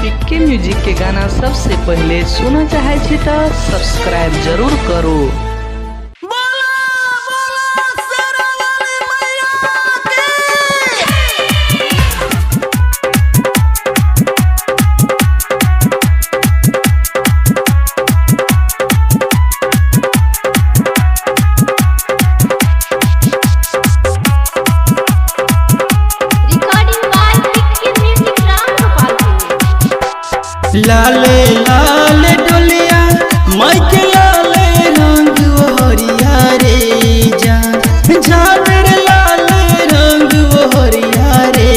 पिक्के music के गाना सबसे पहले सुना चाहे छी तो सब्सक्राइब जरूर करो। लाले लाले डोलिया माई के लाले रंग ओहरिया रे जान जान रे लाले रंग ओहरिया रे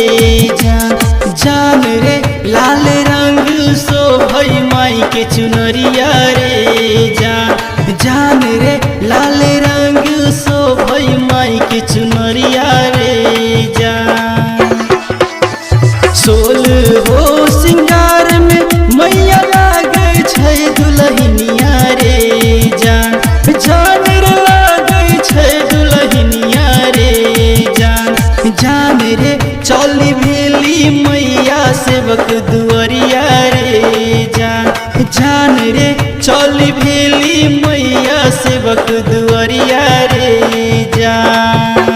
जान जान रे लाले रंग सो भई माई के चुनरिया रे जान जान रे लाले रंग सो भई माई के चुनरिया रे जान सोल हो सिंगार में मैया लागे छै दुल्हनिया रे जान जान रे लागे छै दुल्हनिया रे जान जान रे चली भेली मैया सेवक दुआरिया रे जान जान रे चली भेली मैया सेवक दुआरिया रे जान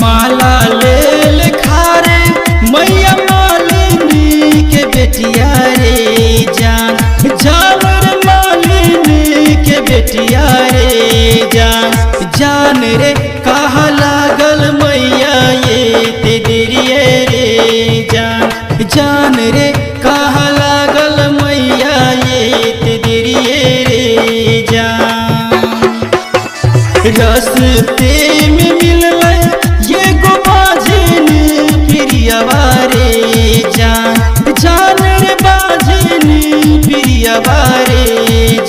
माला ले ले खारे मैया मालिनी के बेटिया रे जान जान रे मालिनी के बेटिया रे जान जान रे कहा लागल मैया ये ते देरिये रे जान जान रे कहा लागल मैया ये ते देरिये रे जान रस्ते में मिलल ये गो बाजिन प्रियवा रे जान जान रे बाजिन प्रियवा रे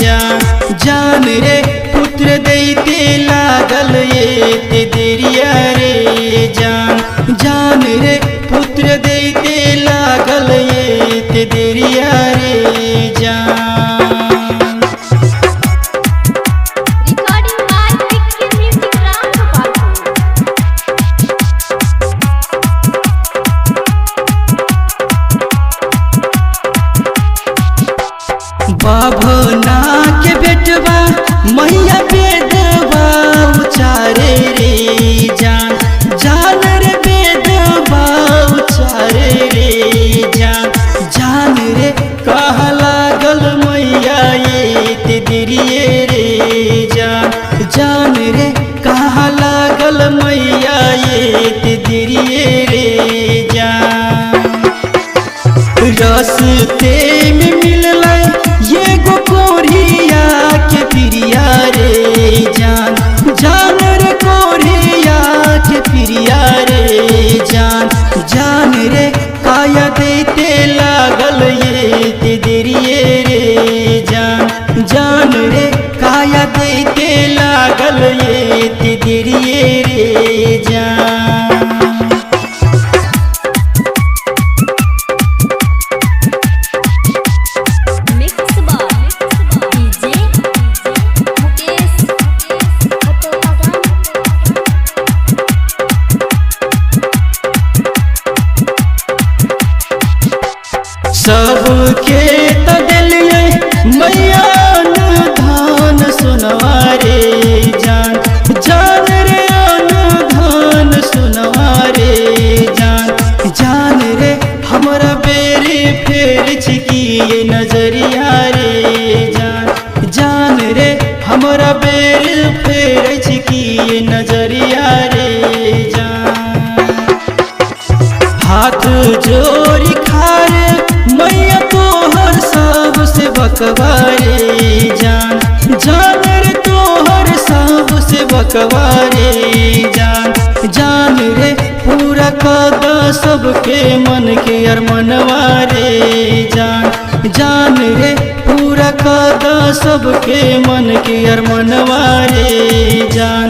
जान जान रे पुत्र दैते लागल ये ते देरिया रे जान जान रे पुत्र दैते लागल ये ते देरिया रे जान बाभना के बेटवा मैया बेदवा उचारे रे जान जान रे बेदवा उचारे रे जान जान रे कहा लागल मैया ये ते देरिये रे जान जान रे कहा लागल मैया ये ते देरिये रे जान रस्ते में मिलल ये गो कोरिया के प्रिया रे जान जान रे कोरिया के प्रिया रे जान जान रे काया देते लागल ये ते देरिये रे जान जान रे काया देते लागल ये ते देरिये रे जान सबके तदलिए मैया अनुधान सुनवा रे जान जान रे अनुधान सुनवा रे जान जान रे हमरा बेरी फेर छिकिए नजरिया रे जान जान रे हमरा बेर फेर छिकिए नजरिया रे जान हाथ जोड़ी खारे मैया तोहर सबसे बकवारे जान जान रे तोहर सबसे बकवारे जान जान रे पूरा कदा सबके मन के अरमनवा रे जान जान रे पूरा कदा सबके मन के अरमनवा रे जान।